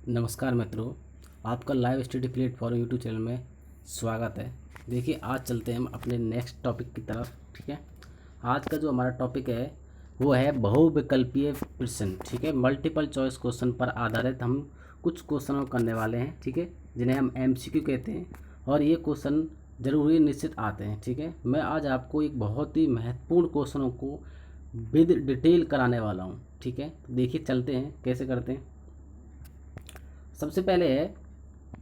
नमस्कार मित्रों, आपका live study platform YouTube channel में स्वागत है। देखिए, आज चलते हैं हम अपने नेक्स्ट टॉपिक की तरफ। ठीक है, आज का जो हमारा टॉपिक है वो है बहुविकल्पीय प्रश्न। ठीक है, मल्टीपल चॉइस क्वेश्चन पर आधारित हम कुछ क्वेश्चनों करने वाले हैं। ठीक है, जिन्हें हम एमसीक्यू कहते हैं और ये क्वेश्चन जरूरी निश्चित आते हैं। ठीक है, मैं आज आपको एक बहुत ही महत्वपूर्ण क्वेश्चनों को विद डिटेल कराने वाला हूँ। ठीक है, तो देखिए चलते हैं कैसे करते हैं। सबसे पहले है,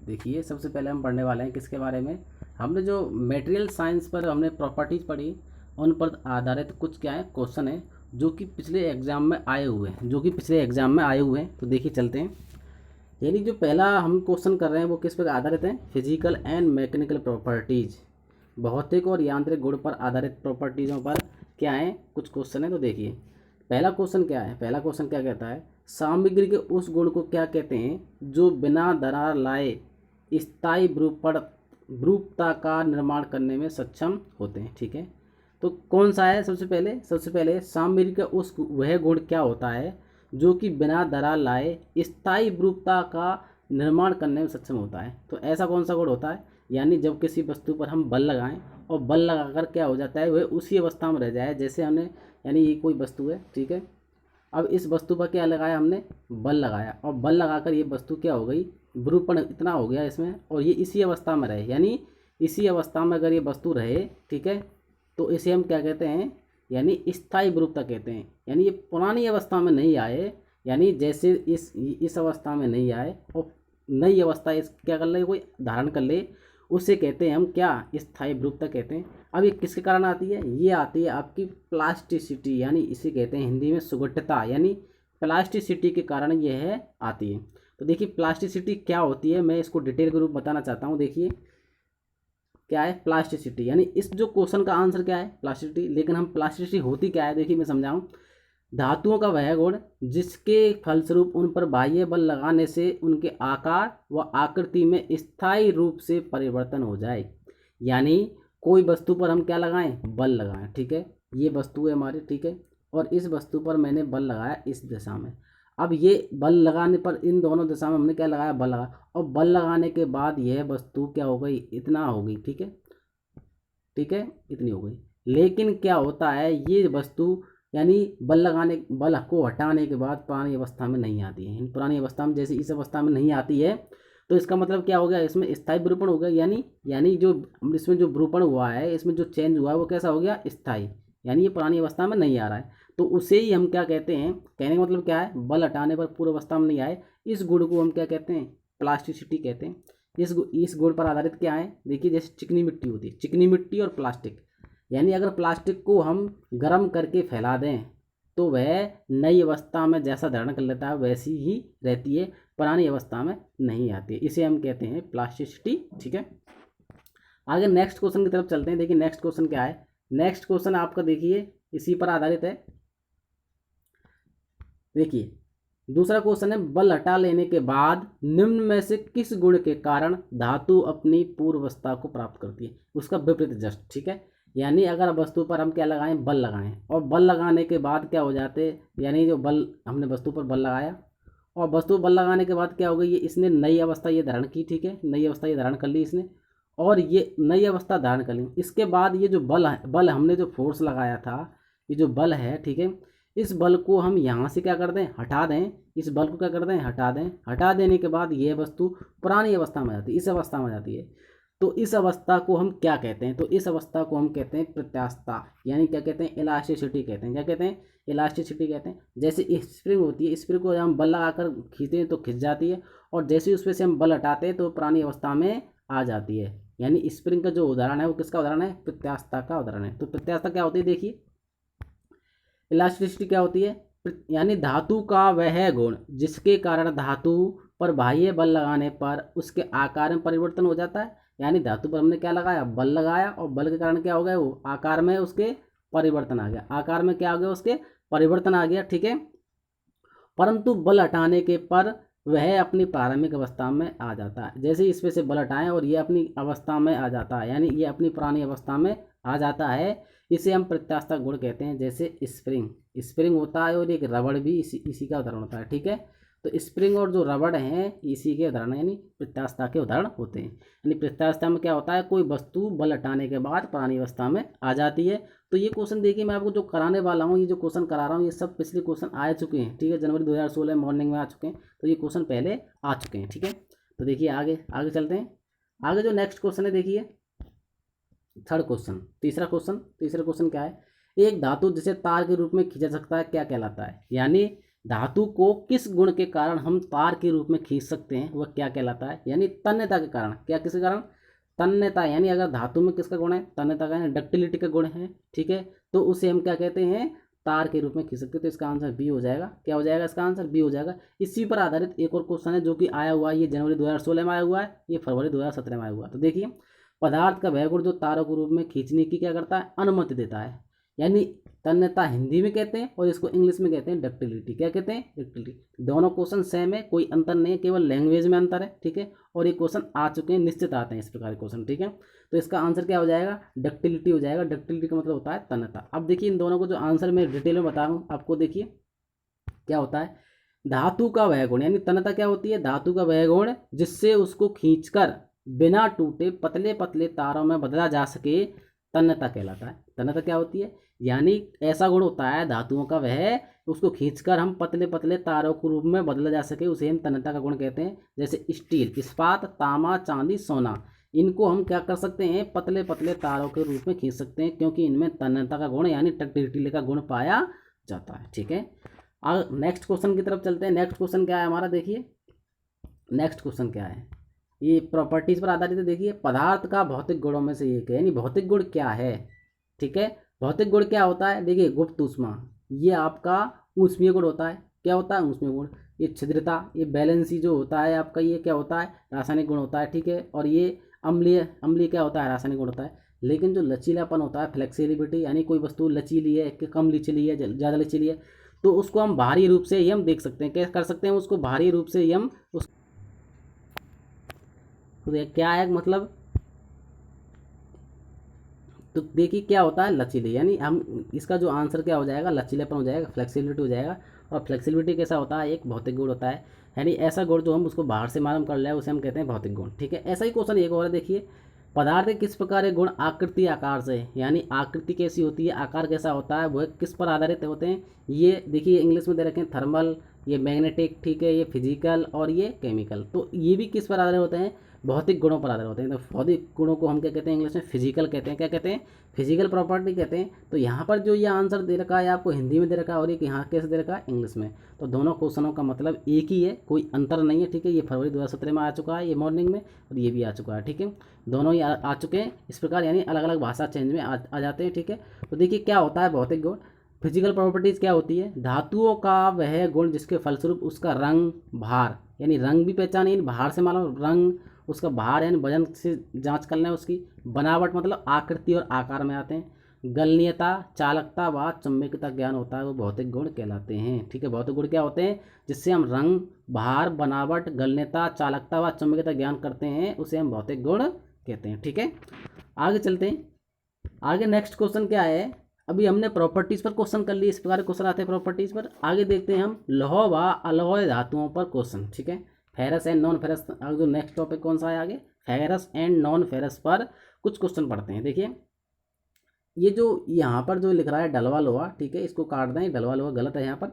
देखिए सबसे पहले हम पढ़ने वाले हैं किसके बारे में। हमने जो मटेरियल साइंस पर हमने प्रॉपर्टीज पढ़ी, उन पर आधारित कुछ क्या है क्वेश्चन है जो कि पिछले एग्जाम में आए हुए हैं। तो देखिए चलते हैं। यानी जो पहला हम क्वेश्चन कर रहे हैं वो किस पर आधारित है, फिजिकल एंड मैकेनिकल प्रॉपर्टीज, भौतिक और यांत्रिक गुण पर आधारित प्रॉपर्टीज़ों पर क्या है कुछ क्वेश्चन है। तो देखिए पहला क्वेश्चन क्या है, पहला क्वेश्चन क्या कहता है, सामग्री के उस गुण को क्या कहते हैं जो बिना दरार लाए स्थायी विरूपता का निर्माण करने में सक्षम होते हैं। ठीक है, तो कौन सा है, सबसे पहले सामग्री का उस वह गुण क्या होता है जो कि बिना दरार लाए स्थायी विरूपता का निर्माण करने में सक्षम होता है। तो ऐसा कौन सा गुण होता है, यानी जब किसी वस्तु पर हम बल लगाएं और बल लगाकर क्या हो जाता है, वह उसी अवस्था में रह जाए जैसे हमने, यानी ये कोई वस्तु है। ठीक है, अब इस वस्तु पर क्या लगाया, हमने बल लगाया और बल लगाकर ये वस्तु क्या हो गई, विरूपण इतना हो गया इसमें, और ये इसी अवस्था में रहे, यानी इसी अवस्था में अगर ये वस्तु रहे, ठीक है, तो इसे हम क्या कहते हैं, यानी स्थायी विरूपता कहते हैं। यानी ये पुरानी अवस्था में नहीं आए, यानी जैसे इस अवस्था में नहीं आए और नई अवस्था इस क्या कर ले, कोई धारण कर ले, उसे कहते हैं हम क्या, स्थायी विरूपता कहते हैं। अब ये किसके कारण आती है, ये आती है आपकी प्लास्टिसिटी, यानी इसे कहते हैं हिंदी में सुगठता, यानी प्लास्टिसिटी के कारण ये है आती है। तो देखिए प्लास्टिसिटी क्या होती है, मैं इसको डिटेल के रूप में बताना चाहता हूँ। देखिए क्या है प्लास्टिसिटी, यानी इस जो क्वेश्चन का आंसर क्या है, प्लास्टिसिटी। लेकिन हम प्लास्टिसिटी होती क्या है, देखिए मैं समझाऊं। धातुओं का वह गुण जिसके फलस्वरूप उन पर बाह्य बल लगाने से उनके आकार व आकृति में स्थायी रूप से परिवर्तन हो जाए। यानी कोई वस्तु पर हम क्या लगाएं, बल लगाएं। ठीक है, ये वस्तु है हमारी, ठीक है, और इस वस्तु पर मैंने बल लगाया इस दिशा में। अब ये बल लगाने पर इन दोनों दिशा में हमने क्या लगाया, बल लगा, और बल लगाने के बाद यह वस्तु क्या हो गई, इतना हो गई। ठीक है, ठीक है, इतनी हो गई। लेकिन क्या होता है, ये वस्तु यानी बल को हटाने के बाद पुरानी अवस्था में नहीं आती है। पुरानी अवस्था में जैसे इस अवस्था में नहीं आती है, तो इसका मतलब क्या हो गया, इसमें स्थायी विरूपण हो गया। यानी जो इसमें जो विरूपण हुआ है, इसमें जो चेंज हुआ है वो कैसा हो गया, स्थायी, यानी ये पुरानी अवस्था में नहीं आ रहा है। तो उसे ही हम क्या कहते हैं, कहने का मतलब क्या है, बल हटाने पर पूर्व अवस्था में नहीं आए, इस गुण को हम क्या कहते हैं, प्लास्टिसिटी कहते हैं। इस गुण पर आधारित क्या है, देखिए जैसे चिकनी मिट्टी होती है, चिकनी मिट्टी और प्लास्टिक, यानी अगर प्लास्टिक को हम गर्म करके फैला दें तो वह नई अवस्था में जैसा धारण कर लेता है वैसी ही रहती है, पुरानी अवस्था में नहीं आती है। इसे हम कहते हैं प्लास्टिसिटी। ठीक है, आगे नेक्स्ट क्वेश्चन की तरफ चलते हैं। देखिए नेक्स्ट क्वेश्चन क्या है, नेक्स्ट क्वेश्चन आपका देखिए इसी पर आधारित है। देखिए दूसरा क्वेश्चन है, बल हटा लेने के बाद निम्न में से किस गुण के कारण धातु अपनी पूर्वावस्था को प्राप्त करती है, उसका विपरीत जस्ट। ठीक है, यानी अगर वस्तु पर हम क्या लगाएं, बल लगाएं, और बल लगाने के बाद क्या हो जाते, यानी जो बल हमने वस्तु पर बल लगाया और वस्तु बल लगाने के बाद क्या हो गई, ये इसने नई अवस्था ये धारण की। ठीक है, नई अवस्था ये धारण कर ली इसने, और ये नई अवस्था धारण कर ली। इसके बाद ये जो बल हमने जो फोर्स लगाया था, ये जो बल है, ठीक है, इस बल को हम यहाँ से क्या कर दें, हटा दें, इस बल को क्या कर दें, हटा दें। हटा देने के बाद ये वस्तु पुरानी अवस्था में जाती है, इस अवस्था में जाती है। तो इस अवस्था को हम क्या कहते हैं, तो इस अवस्था को हम कहते हैं प्रत्यास्थता, यानी क्या कहते हैं, इलास्टिसिटी कहते हैं। क्या कहते हैं, इलास्टिसिटी कहते हैं। जैसे स्प्रिंग होती है, स्प्रिंग को हम बल लगाकर खींचते हैं तो खिंच जाती है, और जैसे उस पर से हम बल हटाते हैं तो पुरानी अवस्था में आ जाती है। यानी स्प्रिंग का जो उदाहरण है वो किसका उदाहरण है, प्रत्यास्थता का उदाहरण है। तो प्रत्यास्थता क्या होती है, देखिए इलास्टिसिटी क्या होती है, यानी धातु का वह गुण जिसके कारण धातु पर बाह्य बल लगाने पर उसके आकार में परिवर्तन हो जाता है। यानी धातु पर हमने क्या लगाया, बल लगाया, और बल के कारण क्या हो गया, वो आकार में उसके परिवर्तन आ गया, आकार में क्या हो गया, उसके परिवर्तन आ गया। ठीक है, परंतु बल हटाने के पर वह अपनी प्रारंभिक अवस्था में आ जाता है। जैसे इस पे से बल हटाएं और ये अपनी अवस्था में आ जाता है, यानी ये अपनी पुरानी अवस्था में आ जाता है। इसे हम प्रत्यास्था गुण कहते हैं। जैसे स्प्रिंग होता है और एक रबड़ भी इसी का उदाहरण होता है। ठीक है, तो स्प्रिंग और जो रबड़ हैं इसी के उदाहरण यानी प्रत्यास्थता के उदाहरण होते हैं। यानी प्रत्यास्थता में क्या होता है, कोई वस्तु बल हटाने के बाद पुरानी अवस्था में आ जाती है। तो ये क्वेश्चन देखिए मैं आपको जो कराने वाला हूँ, ये जो क्वेश्चन करा रहा हूँ, ये सब पिछले क्वेश्चन आ चुके हैं, ठीक है। जनवरी 2016 मॉर्निंग में आ चुके हैं, तो ये क्वेश्चन पहले आ चुके हैं, ठीक है। तो देखिए आगे आगे चलते हैं। आगे जो नेक्स्ट क्वेश्चन है देखिए थर्ड क्वेश्चन, तीसरा क्वेश्चन क्या है, एक धातु जिसे तार के रूप में खींचा सकता है क्या कहलाता है। यानी धातु को किस गुण के कारण हम तार के रूप में खींच सकते हैं वह क्या कहलाता है। यानी तन्यता के कारण, क्या किसके कारण, तन्यता। यानी अगर धातु में किसका गुण है, तन्यता का, यानी डक्टिलिटी का गुण है, ठीक है। तो उसे हम क्या कहते हैं, तार के रूप में खींच सकते हैं। तो इसका आंसर बी हो जाएगा। क्या हो जाएगा इसका आंसर, बी हो जाएगा। इसी पर आधारित एक और क्वेश्चन है जो कि आया हुआ है, ये जनवरी 2016 में आया हुआ है, ये फरवरी 2017 में आया हुआ है। तो देखिए पदार्थ का वह गुण जो तारों के रूप में खींचने की क्या करता है, अनुमति देता है। यानी तन्यता हिंदी में कहते हैं और इसको इंग्लिश में कहते हैं डक्टिलिटी। क्या कहते हैं, डक्टिलिटी। दोनों क्वेश्चन सेम है, कोई अंतर नहीं है, केवल लैंग्वेज में अंतर है, ठीक है। और ये क्वेश्चन आ चुके हैं, निश्चित आते हैं इस प्रकार के क्वेश्चन, ठीक है। तो इसका आंसर क्या हो जाएगा, डक्टिलिटी हो जाएगा। डक्टिलिटी का मतलब होता है तन्यता। अब देखिए इन दोनों को जो आंसर मैं डिटेल में बता रहा हूँ आपको, देखिए क्या होता है, धातु का वह गुण, यानी तन्यता क्या होती है, धातु का वह गुण जिससे उसको खींचकर बिना टूटे पतले पतले तारों में बदला जा सके तन्यता कहलाता है। तन्यता क्या होती है, यानी ऐसा गुण होता है धातुओं का वह, उसको खींचकर हम पतले पतले तारों के रूप में बदला जा सके, उसे हम तन्यता का गुण कहते हैं। जैसे स्टील, इस्पात, तांबा, चांदी, सोना, इनको हम क्या कर सकते हैं, पतले पतले तारों के रूप में खींच सकते हैं, क्योंकि इनमें तन्यता का गुण यानी डक्टिलिटी का गुण पाया जाता है, ठीक है। अब नेक्स्ट क्वेश्चन की तरफ चलते हैं। नेक्स्ट क्वेश्चन क्या है हमारा, देखिए नेक्स्ट क्वेश्चन क्या है, ये प्रॉपर्टीज पर आधारित है। देखिए पदार्थ का भौतिक गुणों में से एक है, यानी भौतिक गुण क्या है, ठीक है। भौतिक गुण क्या होता है, देखिए गुप्त ऊष्मा, ये आपका ऊष्मीय गुण होता है। क्या होता है, ऊष्मीय गुण। ये छिद्रता, ये बैलेंसी जो होता है आपका, ये क्या होता है, रासायनिक गुण होता है, ठीक है। और ये अम्लीय, अम्लीय क्या होता है, रासायनिक गुण होता है। लेकिन जो लचीलापन होता है, फ्लेक्सिबिलिटी, यानी कोई वस्तु लचीली है कि कम लचीली है, ज़्यादा लचीली है, तो उसको हम बाहरी रूप से ही हम देख सकते हैं। क्या कर सकते हैं, उसको बाहरी रूप से ही हम उस, तो ये क्या है मतलब, तो देखिए क्या होता है, लचीले, यानी हम इसका जो आंसर क्या हो जाएगा, लचीलेपन हो जाएगा, फ्लेक्सिबिलिटी हो जाएगा। और फ्लेक्सिबिलिटी कैसा होता है, एक भौतिक गुण होता है, यानी ऐसा गुण जो हम उसको बाहर से मालूम कर ले उसे हम कहते हैं भौतिक गुण, ठीक है। ऐसा ही क्वेश्चन एक और है, देखिए पदार्थ के किस प्रकार के गुण आकृति आकार से, यानी आकृति कैसी होती है, आकार कैसा होता है, वह किस पर आधारित होते हैं। ये देखिए इंग्लिश में दे रखे हैं, थर्मल, ये मैग्नेटिक, ठीक है, ये फिजिकल और ये केमिकल। तो ये भी किस पर आधारित होते हैं, भौतिक गुणों पर आधारित होते हैं। तो भौतिक गुणों को हम क्या कहते हैं, इंग्लिश में फिजिकल कहते हैं। क्या कहते हैं, फिजिकल प्रॉपर्टी कहते हैं। तो यहाँ पर जो ये आंसर दे रखा है आपको हिंदी में दे रखा है और एक यहाँ कैसे दे रखा है, इंग्लिश में। तो दोनों क्वेश्चनों का मतलब एक ही है, कोई अंतर नहीं है, ठीक है। ये फरवरी 2017 में आ चुका है, ये मॉर्निंग में, और ये भी आ चुका है, ठीक है। दोनों ही आ चुके हैं इस प्रकार, यानी अलग अलग भाषा चेंज में आ जाते हैं, ठीक है। तो देखिए क्या होता है भौतिक गुण, फिजिकल प्रॉपर्टीज़ क्या होती है, धातुओं का वह गुण जिसके फलस्वरूप उसका रंग, भार, यानी रंग भी पहचान, यानी बाहर से मालूम रंग, उसका भार यानी वजन से जांच कर लें उसकी, बनावट मतलब आकृति और आकार में आते हैं, गलनीयता, चालकता व चुंबकीयता ज्ञान होता है, वो भौतिक गुण कहलाते हैं, ठीक है। भौतिक गुण क्या होते हैं, जिससे हम रंग, भार, बनावट, गलनीयता, चालकता व चुंबकीयता ज्ञान करते हैं, उसे हम भौतिक गुण कहते हैं, ठीक है। आगे चलते हैं। आगे नेक्स्ट क्वेश्चन क्या है, अभी हमने प्रॉपर्टीज़ पर क्वेश्चन कर लिए, इस प्रकार क्वेश्चन आते हैं प्रॉपर्टीज़ पर। आगे देखते हैं हम लौह व अलौह धातुओं पर क्वेश्चन, ठीक है। फेरस एंड नॉन फेरस, आगे जो नेक्स्ट टॉपिक कौन सा है, आगे फेरस एंड नॉन फेरस पर कुछ क्वेश्चन पढ़ते हैं। देखिए ये जो यहाँ पर जो लिख रहा है डलवा लोहा, ठीक है, इसको काट दें, डलवा लोहा गलत है यहाँ पर।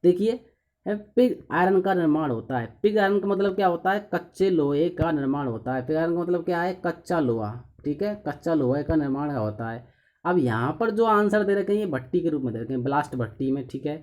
देखिए पिग आयरन का निर्माण होता है। पिग आयरन का मतलब क्या होता है, कच्चे लोहे का निर्माण होता है। पिग आयरन का मतलब क्या है, कच्चा लोहा, ठीक है, कच्चा लोहे का निर्माण होता है। अब यहाँ पर जो आंसर दे रखे हैं ये भट्टी के रूप में दे रखे हैं, ब्लास्ट भट्टी में, ठीक है,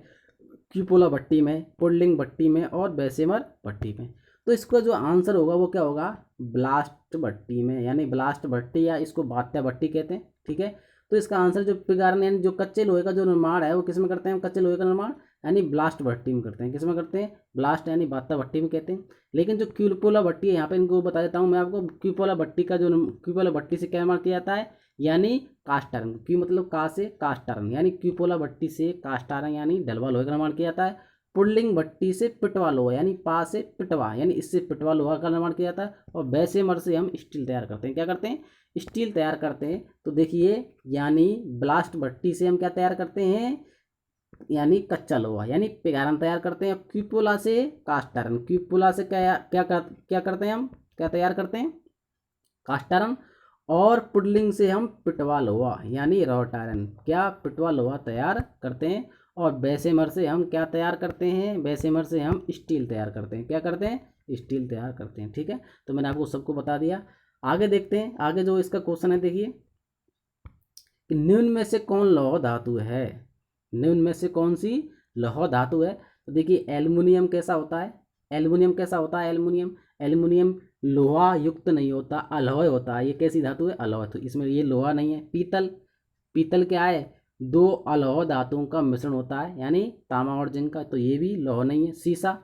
क्यूपोला भट्टी में, पुडलिंग भट्टी में और बेसेमर भट्टी में। तो इसका जो आंसर होगा वो क्या होगा, ब्लास्ट भट्टी में, यानी ब्लास्ट भट्टी या इसको बात्या भट्टी कहते हैं, ठीक है। तो इसका आंसर जो पिग आयरन यानी जो कच्चे लोहे का जो निर्माण है वो किस में करते हैं, कच्चे लोहे का निर्माण यानी ब्लास्ट भट्टी में करते हैं। किस में करते हैं, ब्लास्ट यानी बात्या भट्टी में कहते हैं। लेकिन जो क्यूपोला भट्टी है यहाँ पे इनको बता देता हूँ मैं आपको, क्यूपोला भट्टी का जो क्यूपोला भट्टी से क्या निर्माण किया जाता है, यानी कास्ट आयरन, क्यू मतलब का से कास्ट आयरन, यानी क्यूपोला भट्टी से कास्ट आयरन यानी डलवा लोहे का निर्माण किया जाता है। पुडलिंग भट्टी से पिटवा लोहा यानी पा से पिटवा, यानी इससे पिटवा लोहा का निर्माण किया जाता है। और बेसेमर से हम स्टील तैयार करते हैं। क्या करते हैं, स्टील तैयार करते हैं। तो देखिए यानी ब्लास्ट भट्टी से हम क्या तैयार करते हैं, यानी कच्चा लोहा, यानी पिग आयरन तैयार करते हैं। क्यूपोला से कास्ट आयरन, क्यूपोला से क्या करते हैं हम, क्या तैयार करते हैं, कास्ट आयरन। और पुडलिंग से हम पिटवा लोहा यानी रॉट आयरन, क्या पिटवा लोहा तैयार करते हैं। और बेसेमर से हम क्या तैयार करते हैं, बेसेमर से हम स्टील तैयार करते हैं, क्या करते हैं, स्टील तैयार करते हैं। ठीक है, तो मैंने आपको सबको बता दिया। आगे देखते हैं, आगे जो इसका क्वेश्चन है देखिए कि निम्न में से कौन लौह धातु है, निम्न में से कौन सी लौह धातु है। तो देखिए एल्युमिनियम कैसा होता है, एल्युमिनियम कैसा होता है, एल्युमिनियम, एल्युमिनियम लोहा युक्त नहीं होता, अलॉय होता है। ये कैसी धातु है, अलॉय, तो इसमें ये लोहा नहीं है। पीतल, पीतल क्या है, दो अलौह धातुओं का मिश्रण होता है यानी तांबा और जिंक का, तो ये भी लौह नहीं है। शीशा,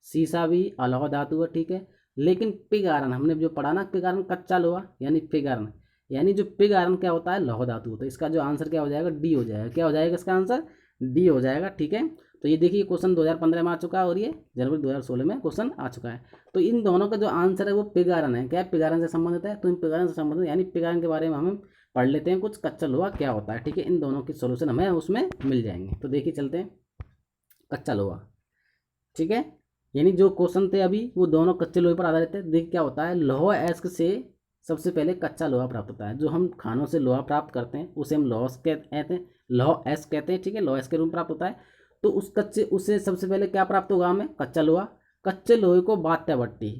शीशा भी अलौह धातु है। ठीक है, लेकिन पिग आयरन हमने जो पढ़ा ना, पिग आयरन कच्चा लोहा यानी पिग आयरन, यानी जो पिग आयरन क्या होता है, लौह धातु। तो इसका जो आंसर क्या हो जाएगा, डी हो जाएगा। क्या हो जाएगा इसका आंसर, डी हो जाएगा। ठीक है, तो ये देखिए क्वेश्चन 2015 में आ चुका है और ये जनवरी 2016 में क्वेश्चन आ चुका है। तो इन दोनों का जो आंसर है वो पिग आयरन है। क्या पिग आयरन से संबंधित है, तो इन पिग आयरन से संबंधित यानी पिग आयरन के बारे में हमें पढ़ लेते हैं कुछ, कच्चा लोहा क्या होता है। ठीक है, इन दोनों की सोल्यूशन हमें उसमें मिल जाएंगे। तो देखिए चलते हैं, कच्चा लोहा। ठीक है, यानी जो क्वेश्चन थे अभी वो दोनों कच्चे लोहे पर आधारित है। देखिए क्या होता है, लौह अयस्क से सबसे पहले कच्चा लोहा प्राप्त होता है। जो हम खानों से लोहा प्राप्त करते हैं उसे हम लौह कहते हैं, लौह अयस्क कहते हैं। ठीक है, लौह अयस्क के रूप में प्राप्त होता है। तो उस कच्चे उससे सबसे पहले क्या प्राप्त होगा हमें, कच्चा लोहा। कच्चे लोहे को बात्या भट्टी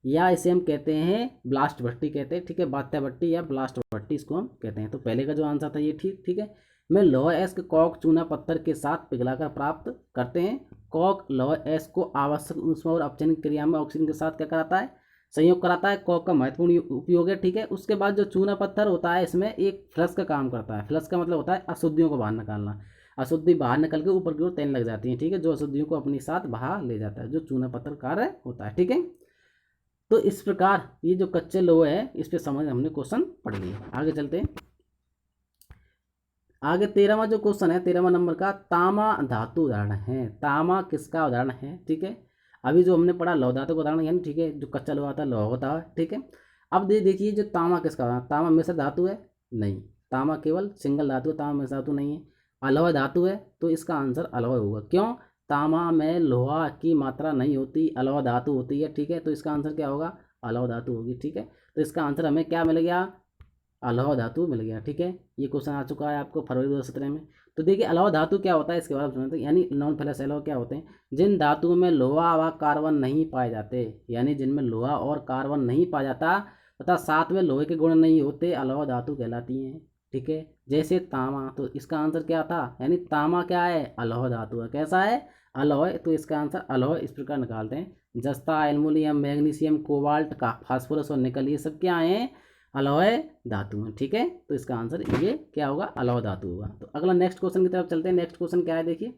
या इसे हम कहते हैं ब्लास्ट भट्टी कहते हैं। ठीक है, बात्या भट्टी या ब्लास्ट भट्टी इसको हम कहते हैं। तो पहले का जो आंसर था ये ठीक है। में लौह अयस्क कॉक चूना पत्थर के साथ पिघलाकर प्राप्त करते हैं। कॉक लौह अयस्क को आवश्यक ऊष्मा और अपचयन क्रिया में ऑक्सीजन के साथ क्या कराता है, संयोग कराता है। कॉक का महत्वपूर्ण उपयोग है। ठीक है, उसके बाद जो चूना पत्थर होता है इसमें एक फ्लश का काम करता है। फ्लश का मतलब होता है अशुद्धियों को बाहर निकालना। अशुद्धि बाहर निकल के ऊपर की ओर तैरने लग जाती है। ठीक है, जो अशुद्धियों को अपने साथ बहा ले जाता है, जो चूना पत्थर कार्य होता है। ठीक है, तो इस प्रकार ये जो कच्चे लोहे है इस पे समझ हमने क्वेश्चन पढ़ लिए। आगे चलते हैं, आगे 13वां जो क्वेश्चन है, 13वां नंबर का, तामा धातु उदाहरण है। तामा किसका उदाहरण है। ठीक है, अभी जो हमने पढ़ा लौह धातु का उदाहरण यानी, ठीक है, जो कच्चा लोहा होता है लौह होता है। ठीक है, अब देखिए जो तामा किसका उदाहरण, तामा मिश्र धातु है, नहीं, तामा केवल सिंगल धातु है, तामा मिश्र धातु नहीं है। अलॉय धातु है, तो इसका आंसर अलॉय होगा। क्यों, तामा में लोहा की मात्रा नहीं होती, अलॉय धातु होती है। ठीक है, तो इसका आंसर क्या होगा, अलॉय धातु होगी। ठीक है, तो इसका आंसर हमें क्या मिल गया, अलौह धातु मिल गया। ठीक है, ये क्वेश्चन आ चुका है आपको फरवरी 2017 में। तो देखिए अलौह धातु क्या होता है इसके बारे में सुनते हैं, यानी नॉन फेरस एलॉय क्या होते हैं, जिन धातुओं में लोहा व कार्बन नहीं पाए जाते, यानी जिनमें लोहा और कार्बन नहीं पाया जाता तथा साथ में लोहे के गुण नहीं होते, अलौह धातु कहलाती हैं। ठीक है, जैसे तामा, तो इसका आंसर क्या था, यानी तामा क्या है, अलौह धातु है। कैसा है, अलॉय, तो इसका आंसर अलॉय इस प्रकार निकालते हैं। जस्ता, एल्युमिनियम, मैग्नीशियम, कोबाल्ट का फास्फोरस और निकल, ये सब क्या है, अलॉय धातु है। ठीक है, तो इसका आंसर ये क्या होगा, अलॉय धातु होगा। तो अगला नेक्स्ट क्वेश्चन की तरफ चलते हैं। नेक्स्ट क्वेश्चन क्या है देखिए,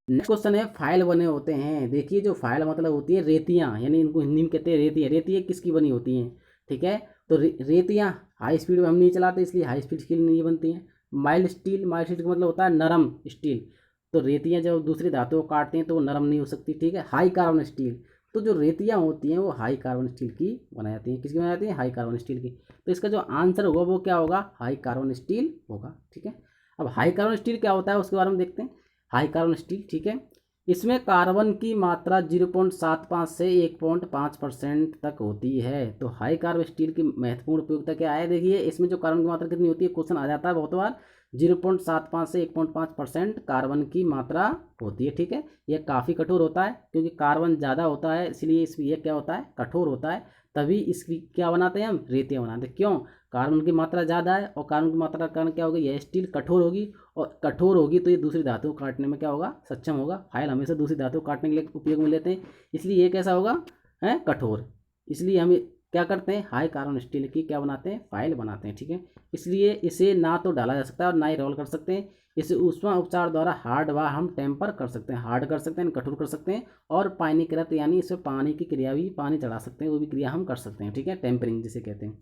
नेक्स्ट क्वेश्चन है, फाइल बने होते हैं। देखिए जो फाइल मतलब होती है रेतियाँ, यानी इनको हिंदी में कहते हैं रेतियाँ। रेतियाँ किसकी बनी होती हैं, ठीक है, तो रेतियाँ हाई स्पीड में हम नहीं चलाते इसलिए हाई स्पीड के लिए नहीं बनती हैं। माइल्ड स्टील, माइल्ड स्टील का मतलब होता है नरम स्टील, तो रेतियाँ जब दूसरी धातुओं को काटते हैं तो वो नरम नहीं हो सकती। ठीक है, हाई कार्बन स्टील, तो जो रेतियाँ होती हैं वो हाई कार्बन स्टील की बनाई जाती हैं। किसकी बनाई जाती हैं, हाई कार्बन स्टील की। तो इसका जो आंसर होगा वो क्या होगा, हाई कार्बन स्टील होगा। ठीक है, अब हाई कार्बन स्टील क्या होता है उसके बारे में देखते हैं। हाई कार्बन स्टील, ठीक है, इसमें कार्बन की मात्रा 0.75 से 1.5% तक होती है। तो हाई कार्बन स्टील की महत्वपूर्ण उपयोगिता क्या है, देखिए इसमें जो कार्बन की मात्रा कितनी होती है, क्वेश्चन आ जाता है बहुत बार, 0.75 से 1.5% कार्बन की मात्रा होती है। ठीक है, यह काफ़ी कठोर होता है क्योंकि कार्बन ज़्यादा होता है, इसलिए इसमें यह क्या होता है, कठोर होता है। तभी इसकी क्या बनाते हैं हम, रेतियाँ बनाते हैं। क्यों, कार्बन की मात्रा ज़्यादा है और कार्बन की मात्रा का कारण क्या होगी, यह स्टील कठोर होगी, और कठोर होगी तो ये दूसरी धातु को काटने में क्या होगा, सक्षम होगा। फाइल हमेशा दूसरी धातु को काटने के लिए उपयोग में लेते हैं, इसलिए ये कैसा होगा, है कठोर। इसलिए हम क्या करते हैं, हाई कार्बन स्टील की क्या बनाते हैं, फाइल बनाते हैं। ठीक है, इसलिए इसे ना तो डाला जा सकता है और ना ही रोल कर सकते हैं। इसे ऊष्मा उपचार द्वारा हार्ड व हम टेम्पर कर सकते हैं, हार्ड कर सकते हैं, कठोर कर सकते हैं, और पानीकृत यानी इसमें पानी की क्रिया भी, पानी चढ़ा सकते हैं, वो भी क्रिया हम कर सकते हैं। ठीक है, टेम्परिंग जिसे कहते हैं।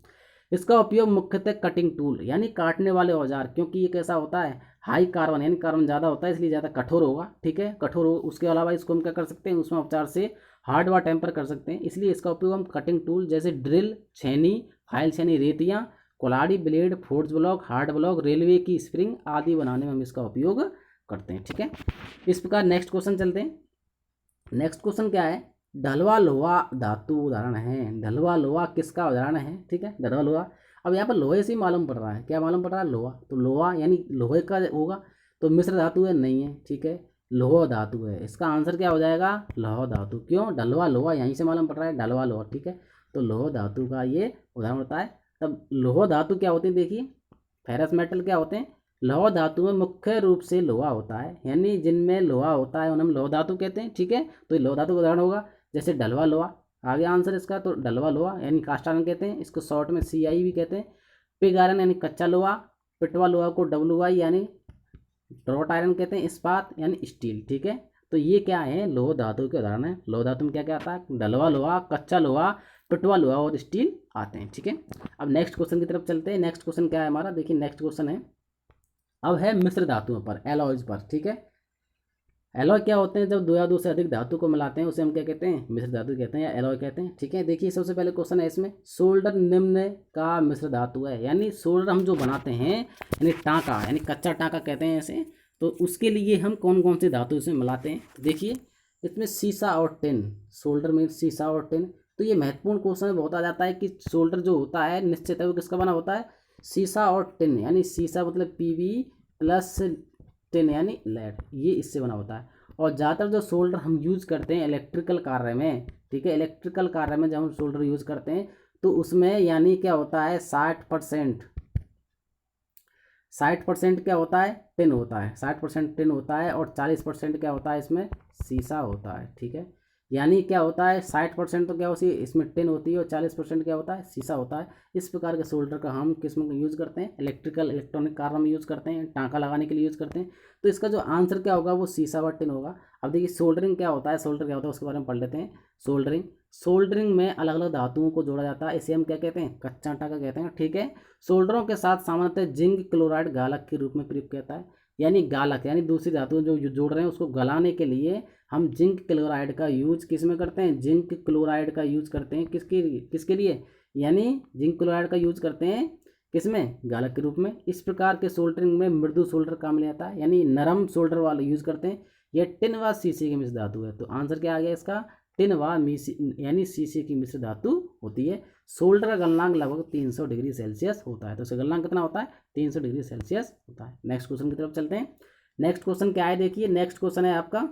इसका उपयोग मुख्यतः कटिंग टूल यानी काटने वाले औजार, क्योंकि ये कैसा होता है, हाई कार्बन यानी कार्बन ज़्यादा होता है इसलिए ज़्यादा कठोर होगा। ठीक है, कठोर हो, उसके अलावा इसको हम क्या कर सकते हैं, उसमें उपचार से हार्ड व टेम्पर कर सकते हैं, इसलिए इसका उपयोग हम कटिंग टूल जैसे ड्रिल, छेनी, फाइल छेनी, रेतियाँ, कुल्हाड़ी, blade, forge block, hard block, railway की स्प्रिंग आदि बनाने में हम इसका उपयोग करते हैं, ठीक है। इस प्रकार नेक्स्ट क्वेश्चन चलते हैं। नेक्स्ट क्वेश्चन क्या है, ढलवा लोहा धातु उदाहरण है। ढलवा लोहा किसका उदाहरण है, ठीक है, ढलवा लोहा। अब यहाँ पर लोहे से ही मालूम पड़ रहा है, क्या मालूम पड़ रहा है, लोहा। तो लोहा यानी लोहे का होगा, तो मिश्र धातु है, नहीं है, ठीक है, लोहा धातु है। इसका आंसर क्या हो जाएगा, लोहा धातु। क्यों, ढलवा लोहा यहीं से मालूम पड़ रहा है, ढलवा लोहा, ठीक है। तो लोहा धातु का ये उदाहरण होता है। तब लोहा धातु क्या होती है, देखिए फेरस मेटल क्या होते हैं, लोहा धातु में मुख्य रूप से लोहा होता है, यानी जिनमें लोहा होता है उन्हें हम लोहा धातु कहते हैं, ठीक है। तो ये लोहा धातु का उदाहरण होगा, जैसे ढलवा लोहा। आगे आंसर इसका, तो ढलवा लोहा यानी कास्ट आयरन कहते हैं, इसको शॉर्ट में CI भी कहते हैं। पिग आयरन यानी कच्चा लोहा, पिटवा लोहा को WI यानी रॉट आयरन कहते हैं, इस्पात यानी स्टील, ठीक है। तो ये क्या है, लोह धातु के उदाहरण है। लोह धातु में क्या क्या आता है, ढलवा लोहा, कच्चा लोहा, पिटवा लोहा और स्टील आते हैं, ठीक है। अब नेक्स्ट क्वेश्चन की तरफ चलते हैं। नेक्स्ट क्वेश्चन क्या है हमारा, देखिए नेक्स्ट क्वेश्चन है, अब है मिश्र धातुओं पर, एलॉयज पर, ठीक है। एलॉय क्या होते हैं, जब दो या दो से अधिक धातु को मिलाते हैं उसे हम क्या कहते हैं, मिश्र धातु कहते हैं या एलॉय कहते हैं, ठीक है। देखिए सबसे पहले क्वेश्चन है इसमें, सोल्डर निम्न का मिश्र धातु है, यानी सोल्डर हम जो बनाते हैं यानी टाँका, यानी कच्चा टाँका कहते हैं इसे, तो उसके लिए हम कौन कौन से धातु इसमें मिलाते हैं। तो देखिए इसमें सीसा और टिन, सोल्डर में सीसा और टिन। तो ये महत्वपूर्ण क्वेश्चन में बहुत आ जाता है कि सोल्डर जो होता है निश्चित है वो किसका बना होता है, सीसा और टिन, यानी सीसा मतलब PB प्लस टिन यानी लेड, ये इससे बना होता है। और ज़्यादातर जो सोल्डर हम यूज़ करते हैं इलेक्ट्रिकल कार्य में, ठीक है, इलेक्ट्रिकल कार्य में जब हम सोल्डर यूज़ करते हैं तो उसमें यानी क्या होता है 60% क्या होता है, टिन होता है, 60% टिन होता है और 40% क्या होता है इसमें सीसा होता है, ठीक है। यानी क्या होता है 60% तो क्या होती है इसमें टिन होती है और 40% क्या होता है सीसा होता है। इस प्रकार के सोल्डर का हम किस में यूज़ करते हैं, इलेक्ट्रिकल इलेक्ट्रॉनिक कार्य में यूज़ करते हैं, टाँका लगाने के लिए यूज़ करते हैं। तो इसका जो आंसर क्या होगा वो सीसा व टिन होगा। अब देखिए सोल्डरिंग क्या होता है, सोल्डर क्या होता है उसके बारे में पढ़ लेते हैं। सोल्डरिंग में अलग अलग धातुओं को जोड़ा जाता है, इसे हम क्या कहते हैं, कच्चा टाँका कहते हैं, ठीक है। सोल्डरों के साथ सामान्यतः जिंक क्लोराइड गालक के रूप में प्रयोग किया जाता है, यानी गालक यानी दूसरी धातु जो जोड़ रहे हैं उसको गलाने के लिए हम जिंक क्लोराइड का यूज किस में करते हैं, जिंक क्लोराइड का यूज करते हैं, किसके लिए, यानी जिंक क्लोराइड का यूज करते हैं किसमें, गालक के रूप में। इस प्रकार के सोल्डरिंग में मृदु सोल्डर काम ले आता है, यानी नरम सोल्डर वाले यूज करते हैं। यह टिन व सीसे की मिश्र धातु है। तो आंसर क्या आ गया इसका, टिन व यानी सीसे की मिश्र धातु होती है। सोल्डर का गलनांक लगभग 300 डिग्री सेल्सियस होता है। तो इसका गलनांक कितना होता है, 300 डिग्री सेल्सियस होता है। नेक्स्ट क्वेश्चन की तरफ चलते हैं। नेक्स्ट क्वेश्चन क्या है, देखिए नेक्स्ट क्वेश्चन है आपका,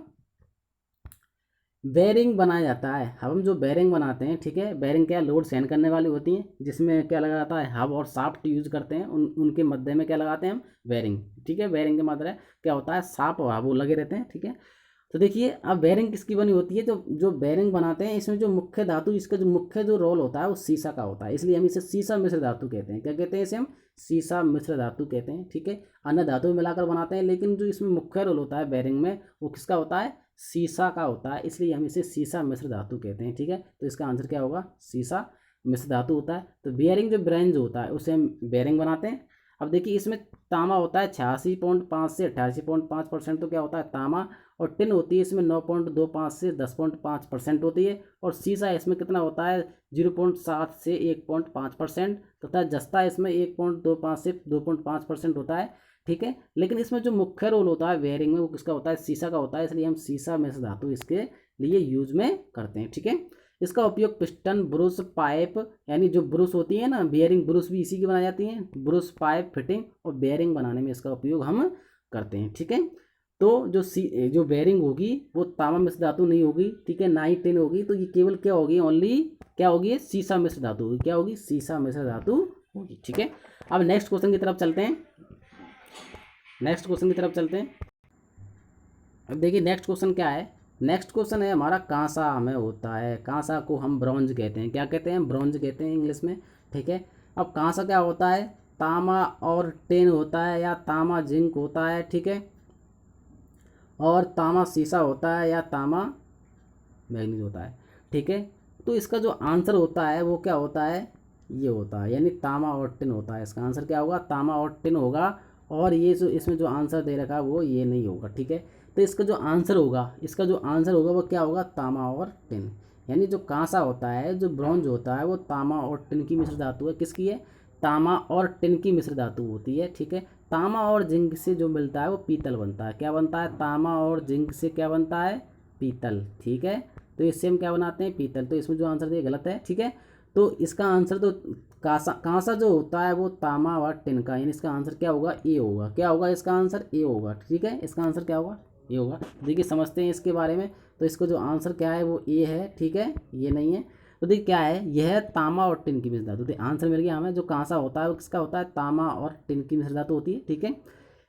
बेरिंग बनाया जाता है। हम जो बेरिंग बनाते हैं, ठीक है, बेरिंग क्या लोड सहन करने वाली होती हैं, जिसमें क्या लगा जाता है हब और शाफ्ट यूज करते हैं, उनके मध्य में क्या लगाते हैं हम, बेरिंग, ठीक है। बेरिंग के मध्य क्या होता है, शाफ्ट और हब वो लगे रहते हैं, ठीक है। तो देखिए अब बेरिंग किसकी बनी होती है, जो बेरिंग बनाते हैं इसमें जो मुख्य धातु, इसका जो मुख्य जो रोल होता है वो सीसा का होता है, इसलिए हम इसे सीसा मिश्र धातु कहते हैं। क्या कहते हैं इसे हम, सीसा मिश्र धातु कहते हैं, ठीक है। अन्य धातु मिलाकर बनाते हैं, लेकिन जो इसमें मुख्य रोल होता है बेरिंग में वो किसका होता है, सीसा का होता है, इसलिए हम इसे सीसा मिश्र धातु कहते हैं, ठीक है। तो इसका आंसर क्या होगा, सीसा मिश्र धातु होता है। तो बेरिंग जो ब्रेंज होता है उसे हम बेरिंग बनाते हैं। अब देखिए इसमें तांबा होता है 86.5 से 88.5%, तो क्या होता है तांबा। और टिन होती है इसमें 9.25 से 10.5% होती है। और सीसा इसमें कितना होता है 0.7 से 1.5%, तथा जस्ता इसमें 1.25 से 2.5% होता है, ठीक है। लेकिन इसमें जो मुख्य रोल होता है बेयरिंग में वो किसका होता है, सीसा का होता है, इसलिए हम सीसा मिश्र धातु इसके लिए यूज में करते हैं, ठीक है। इसका उपयोग पिस्टन, ब्रुश, पाइप, यानी जो ब्रुश होती है ना, बेयरिंग ब्रुश भी इसी की बनाई जाती है, ब्रुश, पाइप, फिटिंग और बेयरिंग बनाने में इसका उपयोग हम करते हैं, ठीक है। तो जो बेयरिंग होगी वो तांबा मिश्र धातु नहीं होगी, ठीक है, ना ही टिन होगी, तो ये केवल क्या होगी, ओनली क्या होगी, सीसा मिश्र धातु होगी। क्या होगी, सीसा मिश्र धातु होगी, ठीक है। अब नेक्स्ट क्वेश्चन की तरफ चलते हैं। अब देखिए नेक्स्ट क्वेश्चन क्या है। नेक्स्ट क्वेश्चन है हमारा, कांसा में होता है, कांसा को हम ब्रॉन्ज कहते हैं। क्या कहते हैं, ब्रॉन्ज कहते हैं इंग्लिश में, ठीक है। अब कांसा क्या होता है, तांबा और टिन होता है, या तांबा जिंक होता है, ठीक है, और तांबा सीसा होता है, या तांबा मैग्नीज होता है, ठीक है। तो इसका जो आंसर होता है वो क्या होता है, ये होता है, यानी तांबा और टिन होता है। इसका आंसर क्या होगा, तांबा और टिन होगा। और ये जो इसमें जो आंसर दे रखा है वो ये नहीं होगा, ठीक है। तो इसका जो आंसर होगा वो क्या होगा, तांबा और टिन। यानी जो कांसा होता है, जो ब्रॉन्ज होता है, वो तांबा और टिन की मिश्र धातु है। किसकी है, तांबा और टिन की मिश्र धातु होती है, ठीक है। तांबा और जिंक से जो मिलता है वो पीतल बनता है। क्या बनता है? तांबा और जिंक से क्या बनता है? पीतल। ठीक है, तो इससे हम क्या बनाते हैं? पीतल। तो इसमें जो आंसर दिया गलत है। ठीक है, तो इसका आंसर तो कांसा, कांसा जो होता है वो तांबा और टिन का, यानी इसका आंसर क्या होगा? ए होगा। क्या होगा इसका आंसर? ए होगा। ठीक है, इसका आंसर क्या होगा? ए होगा। देखिए समझते हैं इसके बारे में। तो इसको जो आंसर क्या है वो ए है। ठीक है, ये नहीं है। तो देखिए क्या है, यह है तांबा और टिन की मिश्र धातु। तो आंसर मिल गया हमें। जो कांसा होता है वो किसका होता है? तांबा और टिन की मिश्र धातु होती है। ठीक है,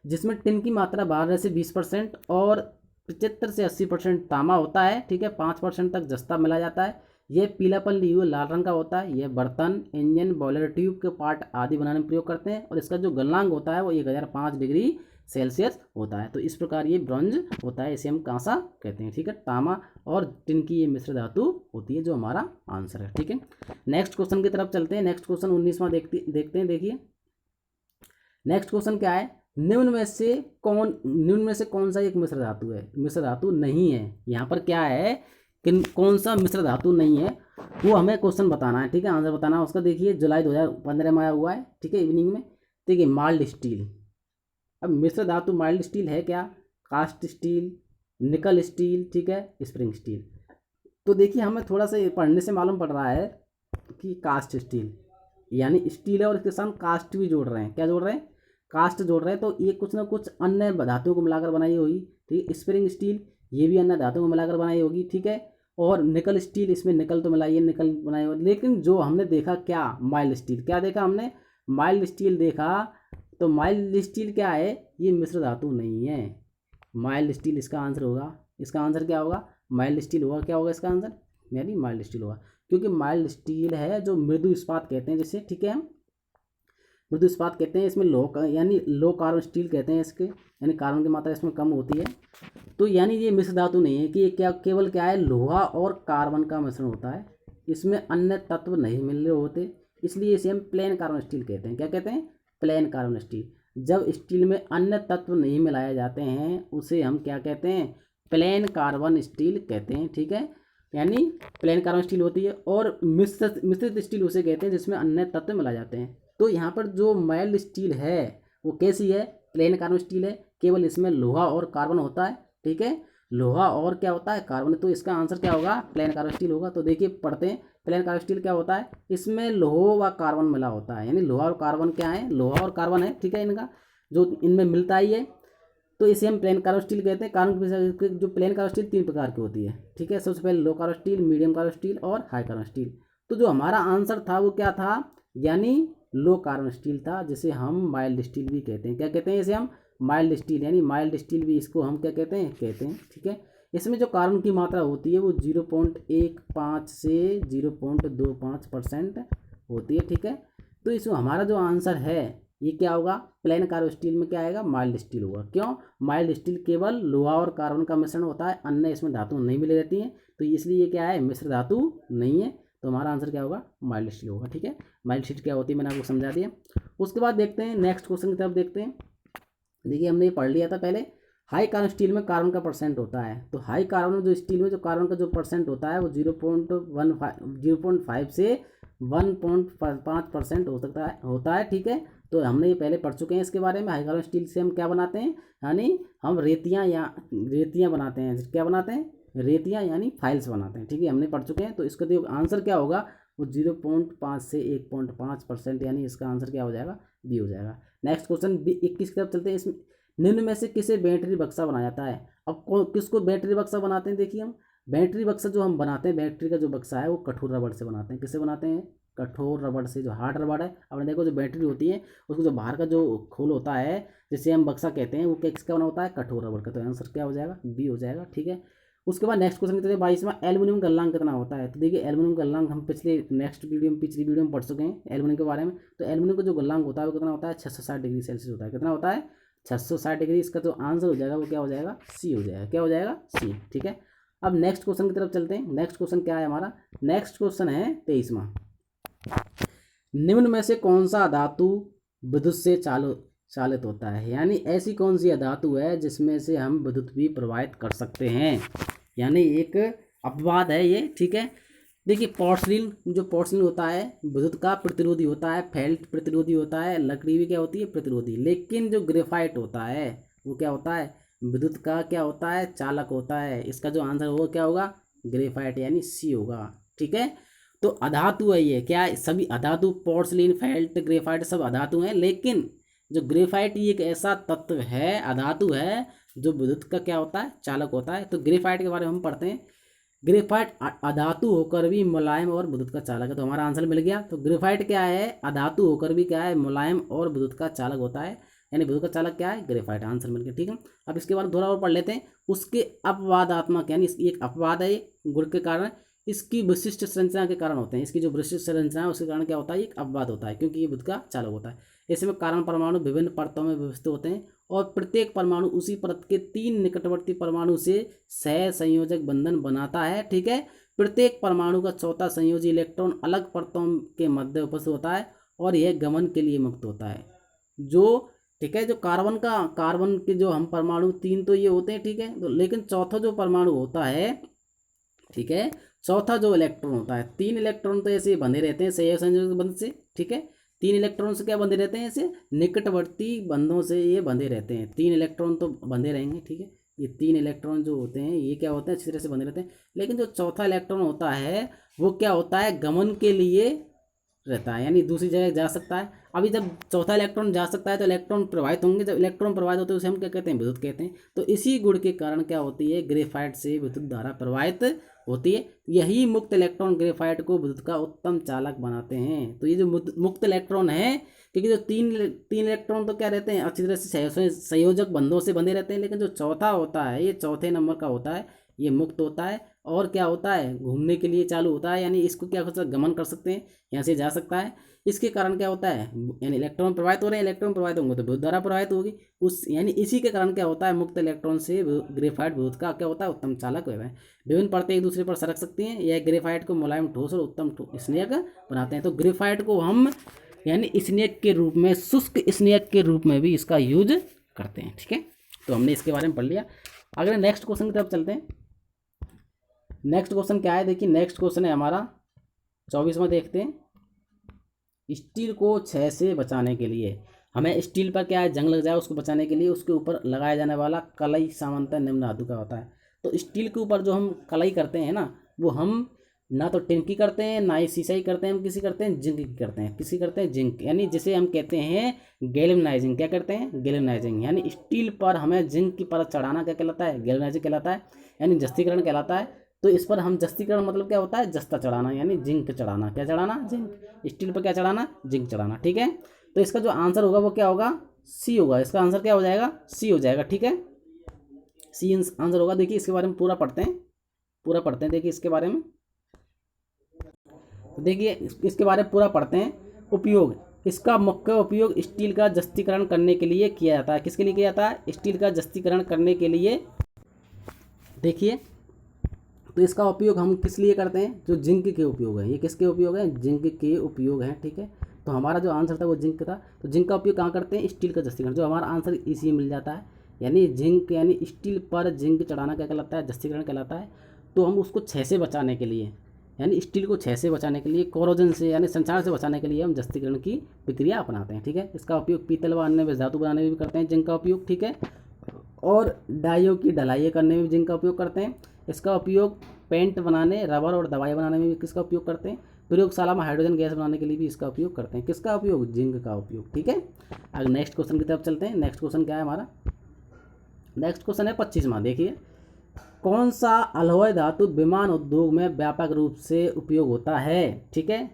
जिसमें टिन की मात्रा 12 से 20% और 75 से 80% तांबा होता है। ठीक है, 5% तक जस्ता मिला जाता है। ये पीलापन लिए हुए लाल रंग का होता है। यह बर्तन, इंजन, बॉयलर ट्यूब के पार्ट आदि बनाने में प्रयोग करते हैं। और इसका जो गलनांक होता है वो 1005 डिग्री सेल्सियस होता है। तो इस प्रकार ये ब्रॉन्ज होता है, इसे हम कांसा कहते हैं। ठीक है, तांबा और टिन की ये मिश्र धातु होती है, जो हमारा आंसर है। ठीक है, नेक्स्ट क्वेश्चन की तरफ चलते हैं। नेक्स्ट क्वेश्चन 19वां देखते हैं। देखिए नेक्स्ट क्वेश्चन क्या है, निम्न में से कौन सा एक मिश्र धातु है? मिश्र धातु नहीं है। यहाँ पर क्या है कि कौन सा मिश्र धातु नहीं है, वो हमें क्वेश्चन बताना है। ठीक है, आंसर बताना है उसका। देखिए जुलाई 2015 में आया हुआ है। ठीक है, इवनिंग में। देखिए माइल्ड स्टील। अब मिश्र धातु माइल्ड स्टील है क्या? कास्ट स्टील, निकल स्टील, ठीक है, स्प्रिंग स्टील। तो देखिए हमें थोड़ा सा पढ़ने से मालूम पड़ रहा है कि कास्ट स्टील यानी स्टील है और इसके साथ कास्ट भी जोड़ रहे हैं। क्या जोड़ रहे हैं? कास्ट जोड़ रहे हैं। तो ये कुछ ना कुछ अन्य धातुओं को मिलाकर बनाई होगी। ठीक है, स्प्रिंग स्टील ये भी अन्य धातुओं को मिलाकर बनाई होगी। ठीक है, और निकल स्टील, इसमें निकल तो मिलाई है, निकल बनाई होगी। लेकिन जो हमने देखा क्या? Mild steel. क्या देखा हमने? माइल्ड स्टील देखा। तो माइल्ड स्टील क्या है? ये मिश्र धातु नहीं है। माइल्ड स्टील इसका आंसर होगा। इसका आंसर क्या होगा? माइल्ड स्टील होगा। क्या होगा इसका आंसर? यानी माइल्ड स्टील होगा, क्योंकि माइल्ड स्टील है जो मृदु इस्पात कहते हैं जिसे। ठीक है, हम मृदु इस्पात कहते हैं। इसमें यानी लो कार्बन स्टील कहते हैं इसके, यानी कार्बन की मात्रा इसमें कम होती है। तो यानी ये मिश्र धातु नहीं है कि ये केवल क्या है? लोहा और कार्बन का मिश्रण होता है। इसमें अन्य तत्व नहीं मिल रहे होते, इसलिए इसे हम प्लेन कार्बन स्टील कहते हैं। क्या कहते हैं? Plane carbon steel. जब स्टील में अन्य तत्व नहीं मिलाए जाते हैं उसे हम क्या कहते हैं? प्लेन कार्बन स्टील कहते हैं। ठीक है, यानी प्लेन कार्बन स्टील होती है। और मिश्रित स्टील उसे कहते हैं जिसमें अन्य तत्व मिलाए जाते हैं। तो यहाँ पर जो माइल्ड स्टील है वो कैसी है? प्लेन कार्बन स्टील है। केवल इसमें लोहा और कार्बन होता है। ठीक है, लोहा और क्या होता है? कार्बन। तो इसका आंसर क्या होगा? प्लेन कार्बन स्टील होगा। तो देखिए पढ़ते हैं, प्लेन कार्बन स्टील क्या होता है? इसमें लोहा व कार्बन मिला होता है, यानी लोहा और कार्बन क्या है? लोहा और कार्बन है। ठीक है, इनका जो इनमें मिलता ही है, तो इसे हम प्लेन कार्बन स्टील कहते हैं। कारण जो प्लेन कार्बन स्टील 3 प्रकार की होती है। ठीक है, सबसे पहले low carbon steel, medium carbon steel और हाई कार्बन स्टील। तो जो हमारा आंसर था वो क्या था? यानी लो कार्बन स्टील था, जिसे हम माइल्ड स्टील भी कहते हैं। क्या कहते हैं इसे हम? माइल्ड स्टील, यानी माइल्ड स्टील भी इसको हम क्या कहते हैं? कहते हैं। ठीक है, इसमें जो कार्बन की मात्रा होती है वो 0.15 से 0.25% होती है। ठीक है, तो इसमें हमारा जो आंसर है ये क्या होगा? प्लेन कार्बन स्टील में क्या आएगा? माइल्ड स्टील होगा। क्यों? माइल्ड स्टील केवल लोहा और कार्बन का मिश्रण होता है, अन्य इसमें धातु नहीं मिली रहती हैं, तो इसलिए ये क्या है? मिश्र धातु नहीं है। तो हमारा आंसर क्या होगा? माइल्ड स्टील होगा। ठीक है, माइल्ड स्टील क्या होती है मैंने आपको समझा दिया। उसके बाद देखते हैं नेक्स्ट क्वेश्चन की तरफ देखते हैं। देखिए हमने ये पढ़ लिया था पहले। हाई कार्बन स्टील में कार्बन का परसेंट होता है। तो हाई कार्बन जो स्टील में जो कार्बन का जो परसेंट होता है वो 0.5 से 1.5% हो सकता है, होता है। ठीक है, तो हमने ये पहले पढ़ चुके हैं इसके बारे में। हाई कार्बन स्टील से हम क्या बनाते हैं? यानी हम रेतियाँ बनाते हैं। क्या बनाते हैं? रेतियाँ, यानी फाइल्स बनाते हैं। ठीक है, हमने पढ़ चुके हैं। तो इसका जो आंसर क्या होगा वो 0.5 से 1.5%, यानी इसका आंसर क्या हो जाएगा? बी हो जाएगा। नेक्स्ट क्वेश्चन 21 की तरफ चलते हैं। इसमें निम्न में से किसे बैटरी बक्सा बनाया जाता है? अब किसको बैटरी बक्सा बनाते हैं? देखिए हम बैटरी बक्सा जो हम बनाते हैं, बैटरी का जो बक्सा है वो कठोर रबड़ से बनाते हैं। किससे बनाते हैं? कठोर रबड़ से। जो हार्ड रबड़ है, आपने देखो जो बैटरी होती है उसको जो बाहर का जो खोल होता है जिसे हम बक्सा कहते हैं वो किसका बना होता है? कठोर रबड़ का। तो आंसर क्या हो जाएगा? बी हो जाएगा। ठीक है, उसके बाद नेक्स्ट क्वेश्चन कितने 22वां, एल्यूमिनियम गलनांक कितना होता है? तो देखिए एल्यूमिनियम गलनांक हम पिछली वीडियो में पढ़ चुके हैं एल्यूमिनियम के बारे में। तो एल्यूमिनियम का जो गलनांक होता है वो कितना होता है? 660 डिग्री सेल्सियस होता है। कितना होता है? 660 डिग्री। इसका जो आंसर हो जाएगा वो क्या हो जाएगा? सी हो जाएगा। क्या हो जाएगा? सी। ठीक है, अब नेक्स्ट क्वेश्चन की तरफ चलते हैं। नेक्स्ट क्वेश्चन क्या है हमारा? नेक्स्ट क्वेश्चन है 23वां। निम्न में से कौन सा धातु विद्युत से चालित होता है? यानी ऐसी कौन सी धातु है जिसमें से हम विद्युत भी प्रवाहित कर सकते हैं? यानी एक अपवाद है ये। ठीक है, देखिए पोर्सिलिन, जो पोर्सिलिन होता है विद्युत का प्रतिरोधी होता है, फेल्ट प्रतिरोधी होता है, लकड़ी भी क्या होती है प्रतिरोधी। लेकिन जो ग्रेफाइट होता है वो क्या होता है विद्युत का क्या होता है चालक होता है। इसका जो आंसर होगा क्या होगा ग्रेफाइट यानी सी होगा। ठीक है, तो अधातु है ये, क्या सभी अधातु पोर्सिलिन फेल्ट ग्रेफाइट सब अधातु हैं, लेकिन जो ग्रेफाइट ये एक ऐसा तत्व है अधातु है जो विद्युत का क्या होता है चालक होता है। तो ग्रेफाइट के बारे में हम पढ़ते हैं। ग्रेफाइट अधातु होकर भी मुलायम और विद्युत का चालक है, तो हमारा आंसर मिल गया। तो ग्रेफाइट क्या है अधातु होकर भी क्या है मुलायम और विद्युत का चालक होता है, यानी विद्युत का चालक क्या है ग्रेफाइट। आंसर मिल गया। ठीक है, अब इसके बाद थोड़ा और पढ़ लेते हैं। उसके अपवादात्मक यानी एक अपवाद है गुण के कारण, इसकी विशिष्ट संरचना के कारण होते हैं। इसकी जो विशिष्ट संरचना है उसके कारण क्या होता है एक अपवाद होता है, क्योंकि ये विद्युत का चालक होता है। इसमें कारण परमाणु विभिन्न परतों में व्यवस्थित होते हैं और प्रत्येक परमाणु उसी परत के 3 निकटवर्ती परमाणु से सह संयोजक बंधन बनाता है। ठीक है, प्रत्येक परमाणु का चौथा संयोजी इलेक्ट्रॉन अलग परतों के मध्य उपस्थित होता है और यह गमन के लिए मुक्त होता है। जो ठीक है, जो कार्बन के जो हम परमाणु 3 तो ये होते हैं, ठीक है, तो लेकिन चौथा जो परमाणु होता है, ठीक है, चौथा जो इलेक्ट्रॉन होता है 3 इलेक्ट्रॉन तो ऐसे बंधे रहते हैं सहयोग संयोजक बंध से। ठीक है, 3 इलेक्ट्रॉन से क्या बंधे रहते हैं ऐसे निकटवर्ती बंधों से ये बंधे रहते हैं। 3 इलेक्ट्रॉन तो बंधे रहेंगे। ठीक है, ये 3 इलेक्ट्रॉन जो होते हैं ये क्या होते हैं अच्छी तरह से बंधे रहते हैं, लेकिन जो चौथा इलेक्ट्रॉन होता है वो क्या होता है गमन के लिए रहता है, यानी दूसरी जगह जा सकता है। अभी जब चौथा इलेक्ट्रॉन जा सकता है तो इलेक्ट्रॉन प्रवाहित होंगे, जब इलेक्ट्रॉन प्रवाहित होते हैं उसे हम क्या कहते हैं विद्युत कहते हैं। तो इसी गुण के कारण क्या होती है ग्रेफाइट से विद्युत धारा प्रवाहित होती है। यही मुक्त इलेक्ट्रॉन ग्रेफाइट को विद्युत का उत्तम चालक बनाते हैं। तो ये जो मुक्त इलेक्ट्रॉन है, क्योंकि जो तीन इलेक्ट्रॉन तो क्या रहते हैं अच्छी तरह से संयोजक बंधों से बंधे रहते हैं, लेकिन जो चौथा होता है ये चौथे नंबर का होता है, ये मुक्त होता है और क्या होता है घूमने के लिए चालू होता है, यानी इसको क्या होता है गमन कर सकते हैं, यहाँ से जा सकता है। इसके कारण क्या होता है यानी इलेक्ट्रॉन प्रवाहित हो रहे हैं, इलेक्ट्रॉन प्रवाहित होंगे तो विद्युत धारा प्रवाहित होगी उस, यानी इसी के कारण क्या होता है मुक्त इलेक्ट्रॉन से ग्रेफाइट विद्युत का क्या होता है उत्तम चालक है। विभिन्न परतें एक दूसरे पर सरक सकती हैं, यह ग्रेफाइट को मुलायम ठोस और उत्तम स्नेहक बनाते हैं। तो ग्रेफाइट को हम यानी स्नेहक के रूप में, शुष्क स्नेहक के रूप में भी इसका यूज करते हैं। ठीक है, तो हमने इसके बारे में पढ़ लिया। अगले नेक्स्ट क्वेश्चन की तरफ चलते हैं। नेक्स्ट क्वेश्चन क्या है देखिए, नेक्स्ट क्वेश्चन है हमारा 24वां, देखते हैं। स्टील को क्षय से बचाने के लिए हमें स्टील पर क्या है जंग लग जाए उसको बचाने के लिए उसके ऊपर लगाया जाने वाला कलई सामान्यतः निम्न धातु का होता है। तो स्टील के ऊपर जो हम कलई करते हैं ना, वो हम ना तो टिन की करते हैं ना ही शीशा ही करते हैं, हम किसी करते हैं जिंक की करते हैं, किसी करते हैं जिंक, यानी जिसे हम कहते हैं गैल्वेनाइजिंग। क्या करते हैं गैल्वेनाइजिंग, यानी स्टील पर हमें जिंक की परत चढ़ाना क्या कहलाता है गैल्वेनाइजिंग कहलाता है, यानी जस्तीकरण कहलाता है। तो इस पर हम जस्तीकरण मतलब क्या होता है जस्ता चढ़ाना, यानी जिंक चढ़ाना। क्या चढ़ाना जिंक, स्टील पर क्या चढ़ाना जिंक चढ़ाना। ठीक है, तो इसका जो आंसर होगा वो क्या होगा सी होगा, इसका आंसर क्या हो जाएगा सी हो जाएगा। ठीक है, सी आंसर होगा। देखिए इसके बारे में पूरा पढ़ते हैं, देखिए इसके बारे में, तो देखिए इसके बारे में पूरा पढ़ते हैं। उपयोग, इसका मुख्य उपयोग स्टील का जस्तीकरण करने के लिए किया जाता है। किसके लिए किया जाता है स्टील का जस्तीकरण करने के लिए। देखिए तो इसका उपयोग हम किस लिए करते हैं, जो जिंक के उपयोग है, ये किसके उपयोग है जिंक के उपयोग हैं। ठीक है, तो हमारा जो आंसर था वो जिंक था, तो जिंक का उपयोग कहाँ करते हैं स्टील का जस्तीकरण, जो हमारा आंसर इसी मिल जाता है, यानी जिंक, यानी स्टील पर जिंक चढ़ाना क्या कहलाता है जस्तीकरण कहलाता है। तो हम उसको क्षय से बचाने के लिए, यानी स्टील को क्षय से बचाने के लिए, कोरोजन से यानी संक्षारण से बचाने के लिए हम जस्तीकरण की प्रक्रिया अपनाते हैं। ठीक है, इसका उपयोग पीतल व अन्य धातु बनाने में भी करते हैं जिंक का उपयोग। ठीक है, और डाइयों की ढलाई करने में भी जिंक का उपयोग करते हैं। इसका उपयोग पेंट बनाने, रबर और दवाई बनाने में भी किसका उपयोग करते हैं, प्रयोगशाला में हाइड्रोजन गैस बनाने के लिए भी इसका उपयोग करते हैं। किसका उपयोग जिंक का उपयोग। ठीक है, अगर नेक्स्ट क्वेश्चन की तरफ चलते हैं। नेक्स्ट क्वेश्चन क्या है हमारा, नेक्स्ट क्वेश्चन है 25वां। देखिए कौन सा अलॉय धातु विमान उद्योग में व्यापक रूप से उपयोग होता है। ठीक है,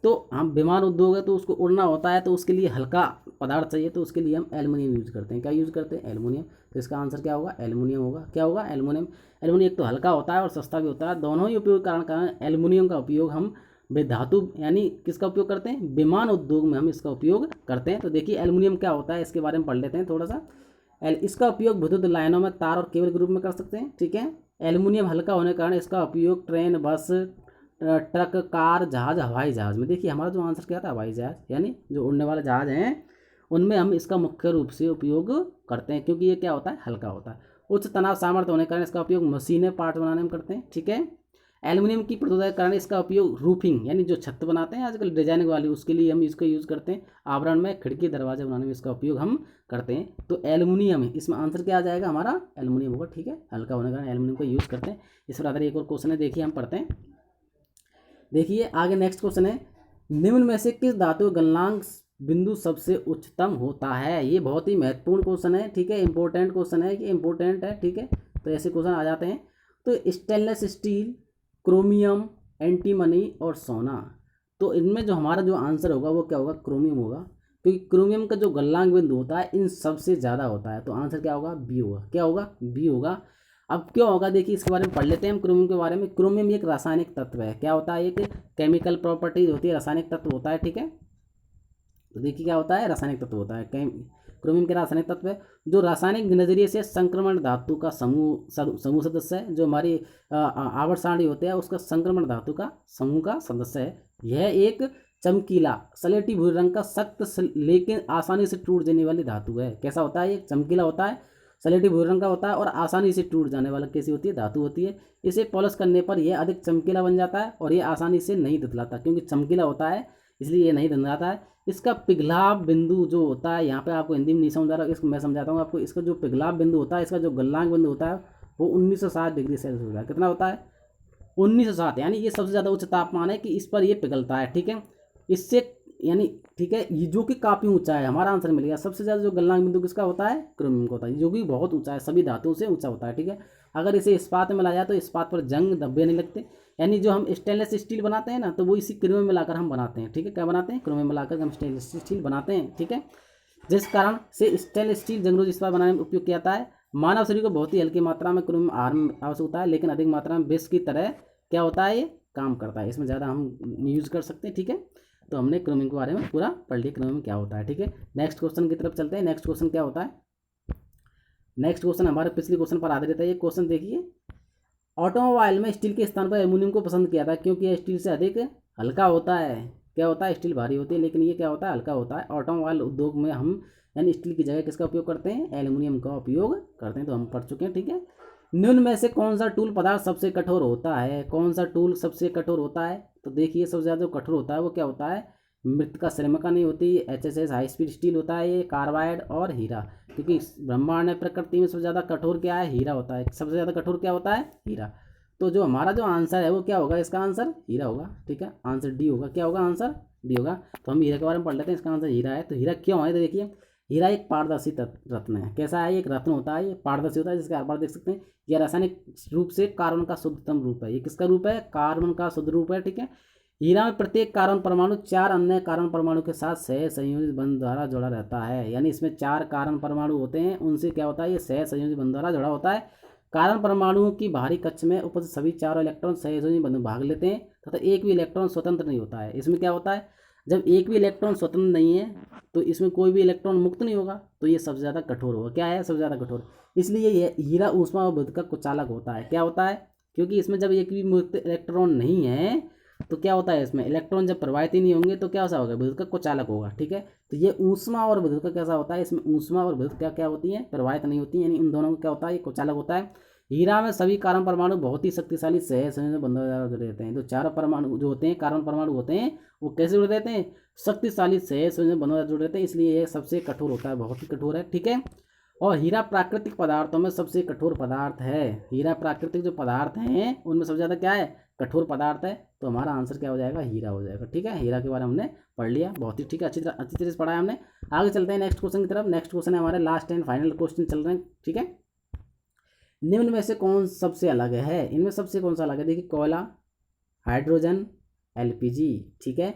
तो हम विमान उद्योग है तो उसको उड़ना होता है, तो उसके लिए हल्का पदार्थ चाहिए, तो उसके लिए हम एल्युमिनियम यूज करते हैं। क्या यूज करते हैं एल्युमिनियम, तो इसका आंसर क्या होगा एल्युमिनियम होगा। क्या होगा एल्युमिनियम। एल्युमिनियम एक तो हल्का होता है और सस्ता भी होता है, दोनों ही उपयोग कारण एल्युमिनियम का उपयोग हम धातु यानी किसका उपयोग करते हैं विमान उद्योग में हम इसका उपयोग करते हैं। तो देखिए एल्युमिनियम क्या होता है इसके बारे में पढ़ लेते हैं थोड़ा सा। इसका उपयोग विद्युत लाइनों में तार और केबल के रूप में कर सकते हैं। ठीक है, एल्युमिनियम हल्का होने के कारण इसका उपयोग ट्रेन, बस, ट्रक, कार, जहाज, हवाई जहाज में, देखिए हमारा जो आंसर क्या था हवाई जहाज, यानी जो उड़ने वाले जहाज हैं उनमें हम इसका मुख्य रूप से उपयोग करते हैं, क्योंकि ये क्या होता है हल्का होता है। उच्च तनाव सामर्थ्य होने के कारण इसका उपयोग मशीनें पार्ट बनाने में करते हैं। ठीक है, एल्युमिनियम की प्रतिरोधक कारण इसका उपयोग रूफिंग यानी जो छत बनाते हैं आजकल डिजाइनिंग वाली, उसके लिए हम इसका यूज़ करते हैं। आवरण में खिड़की दरवाजे बनाने में इसका उपयोग हम करते हैं। तो एल्युमिनियम है, इसमें आंसर क्या आ जाएगा हमारा, एल्युमिनियम होगा। ठीक है, हल्का होने के कारण एल्युमिनियम का यूज़ करते हैं। इस पर आधार एक और क्वेश्चन है, देखिए हम पढ़ते हैं। देखिए आगे नेक्स्ट क्वेश्चन है, निम्न में से किस धातु का गलनांक बिंदु सबसे उच्चतम होता है। ये बहुत ही महत्वपूर्ण क्वेश्चन है। ठीक है, इंपॉर्टेंट क्वेश्चन है, कि इंपॉर्टेंट है। ठीक है, तो ऐसे क्वेश्चन आ जाते हैं। तो स्टेनलेस स्टील, क्रोमियम, एंटीमनी और सोना, तो इनमें जो हमारा जो आंसर होगा वो क्या होगा, क्रोमियम होगा। क्योंकि क्रोमियम का जो गलनांक बिंदु होता है इन सबसे ज़्यादा होता है। तो आंसर क्या होगा, बी होगा। क्या होगा, बी होगा। अब क्यों होगा, देखिए इसके बारे में पढ़ लेते हैं हम क्रोमियम के बारे में। क्रोमियम एक रासायनिक तत्व है। क्या होता है, एक केमिकल प्रॉपर्टीज होती है, रासायनिक तत्व होता है। ठीक है, तो देखिए क्या होता है, रासायनिक तत्व होता है। क्रोमियम के रासायनिक तत्व है जो रासायनिक नजरिए से संक्रमण धातु का समूह सदस्य है। जो हमारी आवर्त सारणी होते हैं उसका संक्रमण धातु का समूह का सदस्य है। यह एक चमकीला सलेटी भूरे रंग का सख्त लेकिन आसानी से टूट जाने वाली धातु है। कैसा होता है, ये चमकीला होता है, सलेटी भूरे रंग का होता है और आसानी से टूट जाने वाला कैसी होती है, धातु होती है। इसे पॉलिश करने पर यह अधिक चमकीला बन जाता है और यह आसानी से नहीं दिखलाता। क्योंकि चमकीला होता है इसलिए ये नहीं दिखलाता है। इसका पिघलाव बिंदु जो होता है, यहाँ पे आपको हिंदी में नहीं समझा रहा, इसको मैं समझाता हूँ आपको। इसका जो पिघलाव बिंदु होता है, इसका जो गलनांक बिंदु होता है वो 1960 डिग्री सेल्सियस होता है। कितना होता है, 1960। यानी ये सबसे ज़्यादा उच्च तापमान है कि इस पर ये पिघलता है। ठीक है, इससे यानी ठीक है, ये जो कि काफ़ी ऊंचा है। हमारा आंसर मिल गया। सबसे ज़्यादा जो गलनांक बिंदु किसका होता है, क्रोमियम का होता है, जो कि बहुत ऊंचा है, सभी धातुओं से ऊंचा होता है। ठीक है, अगर इसे इस्पात में मिलाया जाए तो इस्पात पर जंग धब्बे नहीं लगते। यानी जो हम स्टेनलेस स्टील बनाते हैं ना, तो वो इसी क्रोमियम में मिलाकर हम बनाते हैं। ठीक है, क्या बनाते हैं, क्रोमियम मिलाकर हम स्टेनलेस स्टील बनाते हैं। ठीक है, जिस कारण से स्टेनलेस स्टील जंगरों इस्पात बनाने में उपयोग किया जाता है। मानव शरीर को बहुत ही हल्की मात्रा में क्रोमियम आहार में आवश्यक होता है, लेकिन अधिक मात्रा में विष की तरह क्या होता है, ये काम करता है। इसमें ज़्यादा हम यूज़ कर सकते हैं। ठीक है, तो हमने क्रोमियम के बारे में पूरा पढ़ लिया, क्रोमियम क्या होता है। ठीक है, नेक्स्ट क्वेश्चन की तरफ चलते हैं। नेक्स्ट क्वेश्चन क्या होता है, नेक्स्ट क्वेश्चन हमारे पिछले क्वेश्चन पर आधारित है। ये क्वेश्चन देखिए, ऑटोमोबाइल में स्टील के स्थान पर एल्युमिनियम को पसंद किया था क्योंकि यह स्टील से अधिक हल्का होता है। क्या होता है, स्टील भारी होती है लेकिन ये क्या होता है, हल्का होता है। ऑटोमोबाइल उद्योग में हम यानी स्टील की जगह किसका उपयोग करते हैं, एल्युमिनियम का उपयोग करते हैं। तो हम पढ़ चुके हैं। ठीक है, निम्न में से कौन सा टूल पदार्थ सबसे कठोर होता है, कौन सा टूल सबसे कठोर होता है। तो देखिए सबसे ज़्यादा जो कठोर होता है वो क्या होता है, मृतिका सिरमिका नहीं होती, HSS हाई स्पीड स्टील होता है, ये कार्बाइड और हीरा। क्योंकि ब्रह्मांड में प्रकृति में सबसे ज़्यादा कठोर क्या है, हीरा होता है। सबसे ज़्यादा कठोर क्या होता है, हीरा। तो जो हमारा जो आंसर है वो क्या होगा, इसका आंसर हीरा होगा। ठीक है, आंसर डी होगा। क्या होगा, आंसर डी होगा। तो हम हीरा के बारे में पढ़ लेते हैं। इसका आंसर हीरा है। तो हीरा क्यों है, तो देखिए हीरा एक पारदर्शी रत्न है। कैसा है, एक रत्न होता है, ये पारदर्शी होता है, जिसके आर पार देख सकते हैं। यह रासायनिक रूप से कार्बन का शुद्धतम रूप है। ये किसका रूप है, कार्बन का शुद्ध रूप है। ठीक है, हीरा में प्रत्येक कार्बन परमाणु 4 अन्य कार्बन परमाणु के साथ सह संयोजित बंध द्वारा जुड़ा रहता है। यानी इसमें 4 कार्बन परमाणु होते हैं, उनसे क्या होता है, ये सह संयोजित बंध द्वारा जुड़ा होता है। कार्बन परमाणुओं की बाहरी कक्ष में उपस्थित सभी 4 इलेक्ट्रॉन सहसंयोजी बंध में भाग लेते हैं तथा एक भी इलेक्ट्रॉन स्वतंत्र नहीं होता है। इसमें क्या होता है, जब एक भी इलेक्ट्रॉन स्वतंत्र नहीं है तो इसमें कोई भी इलेक्ट्रॉन मुक्त नहीं होगा, तो ये सबसे ज़्यादा कठोर होगा। क्या है, सबसे ज़्यादा कठोर। इसलिए ये हीरा ऊष्मा और विद्युत का कुचालक होता है। क्या होता है, क्योंकि इसमें जब एक भी मुक्त इलेक्ट्रॉन नहीं है तो क्या होता है, इसमें इलेक्ट्रॉन जब प्रवाहित ही नहीं होंगे तो क्या सा होगा, विद्युत का कुचालक होगा। ठीक है, तो ये ऊष्मा और विद्युत का कैसा होता है, इसमें ऊष्मा और विद्युत क्या क्या होती है, प्रवाहित नहीं होती, यानी इन दोनों का क्या होता है, ये कुचालक होता है। हीरा में सभी कार्बन परमाणु बहुत ही शक्तिशाली सह संयोजन बंधों द्वारा जुड़े रहते हैं। तो 4 परमाणु जो होते हैं, कार्बन परमाणु होते हैं, वो कैसे जुड़े रहते हैं, शक्तिशाली सह संयोजन बंधों द्वारा जुड़े रहते हैं, इसलिए यह सबसे कठोर होता है, बहुत ही कठोर है। ठीक है, और हीरा प्राकृतिक पदार्थों में सबसे कठोर पदार्थ है। हीरा प्राकृतिक जो पदार्थ हैं उनमें सबसे ज़्यादा क्या है, कठोर पदार्थ है। तो हमारा आंसर क्या हो जाएगा, हीरा हो जाएगा। ठीक है, हीरा के बारे में हमने पढ़ लिया, बहुत ही ठीक है, अच्छी तरह से पढ़ा है हमने। आगे चलते हैं नेक्स्ट क्वेश्चन की तरफ। नेक्स्ट क्वेश्चन है हमारे लास्ट एंड फाइनल क्वेश्चन चल रहे हैं। ठीक है, निम्न में से कौन सबसे अलग है, इनमें सबसे कौन सा अलग है, देखिए कोयला, हाइड्रोजन, LPG। ठीक है,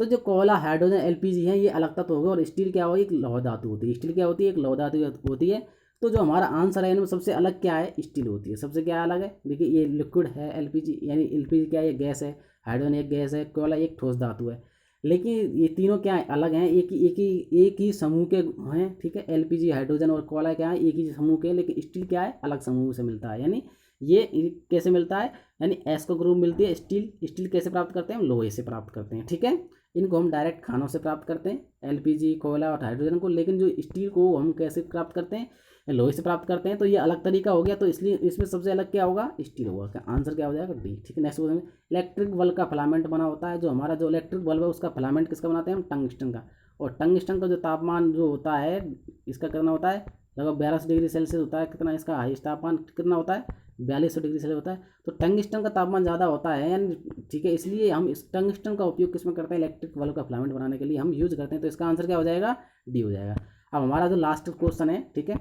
तो जो कोयला, हाइड्रोजन, LPG है ये अलग तत्व होगा और स्टील क्या होगी, एक लौह धातु होती है। स्टील क्या होती है, एक लौह धातु होती है। तो जो हमारा आंसर है इनमें सबसे अलग क्या है, स्टील होती है। सबसे क्या अलग है, देखिए ये लिक्विड है LPG, यानी LPG क्या है, ये गैस है, हाइड्रोजन एक गैस है, कोयला एक ठोस धातु है। लेकिन ये तीनों क्या है, अलग हैं, एक ही समूह के हैं। ठीक है, LPG, हाइड्रोजन और कोयला क्या है, एक ही समूह के, लेकिन स्टील क्या है, अलग समूह से मिलता है। यानी ये कैसे मिलता है, यानी S को ग्रुप मिलती है। स्टील कैसे प्राप्त करते हैं, हम लोहे से प्राप्त करते हैं। ठीक है, इनको हम डायरेक्ट खानों से प्राप्त करते हैं, LPG, कोयला और हाइड्रोजन को। लेकिन जो स्टील को हम कैसे प्राप्त करते हैं, लोहे से प्राप्त करते हैं, तो ये अलग तरीका हो गया। तो इसलिए इसमें सबसे अलग क्या होगा, स्टील होगा। क्या आंसर क्या हो जाएगा, डी। ठीक है, नेक्स्ट क्वेश्चन, इलेक्ट्रिक बल्ब का फिलामेंट बना होता है, जो हमारा जो इलेक्ट्रिक बल्ब है उसका फिलामेंट किसका बनाते हैं हम, टंगस्टन का। और टंगस्टन का जो तापमान जो होता है इसका कितना होता है, लगभग 42 डिग्री सेल्सियस होता है। कितना इसका हाईएस्ट तापमान कितना होता है, 4200 डिग्री सेल्सियस होता है। तो टंगस्टन का तापमान ज़्यादा होता है यानी, ठीक है, इसलिए हम इस टंगस्टन का उपयोग किसमें करते हैं, इलेक्ट्रिक बल्ब का फिलामेंट बनाने के लिए हम यूज करते हैं। तो इसका आंसर क्या हो जाएगा, डी हो जाएगा। अब हमारा जो लास्ट क्वेश्चन है, ठीक है,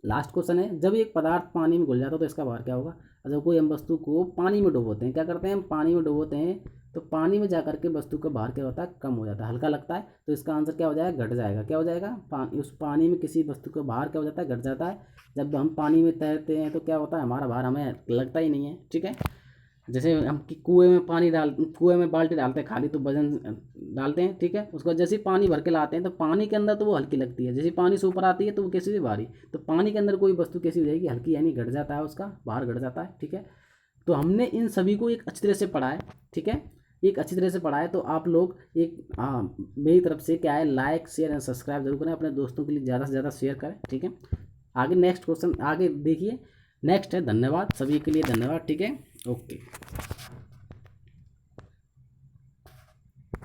लास्ट क्वेश्चन है, जब एक पदार्थ पानी में घुल जाता है तो इसका भार क्या होगा। जब कोई हम वस्तु को पानी में डुबोते हैं, क्या करते हैं हम, पानी में डुबोते हैं, तो पानी में जा करके वस्तु का भार क्या होता है, कम हो जाता है, हल्का लगता है। तो इसका आंसर क्या हो जाएगा, घट जाएगा। क्या हो जाएगा, उस पानी में किसी वस्तु का भार क्या हो जाता है, घट जाता है। जब हम पानी में तैरते हैं तो क्या होता है, हमारा भार हमें लगता ही नहीं है। ठीक है, जैसे हम कि कुएं में बाल्टी डालते हैं खाली, तो वजन डालते हैं, ठीक है, उसको जैसे ही पानी भर के लाते हैं तो पानी के अंदर तो वो हल्की लगती है, जैसे ही पानी से ऊपर आती है तो वो कैसी भी भारी। तो पानी के अंदर कोई वस्तु कैसी हो जाएगी, हल्की, यानी घट जाता है, उसका भार घट जाता है। ठीक है, तो हमने इन सभी को एक अच्छी तरह से पढ़ा है। ठीक है, एक अच्छी तरह से पढ़ा है। तो आप लोग एक, हाँ, मेरी तरफ से क्या है, लाइक शेयर एंड सब्सक्राइब जरूर करें, अपने दोस्तों के लिए ज़्यादा से ज़्यादा शेयर करें। ठीक है, आगे नेक्स्ट क्वेश्चन आगे देखिए, नेक्स्ट है। धन्यवाद सभी के लिए, धन्यवाद। ठीक है, ओके।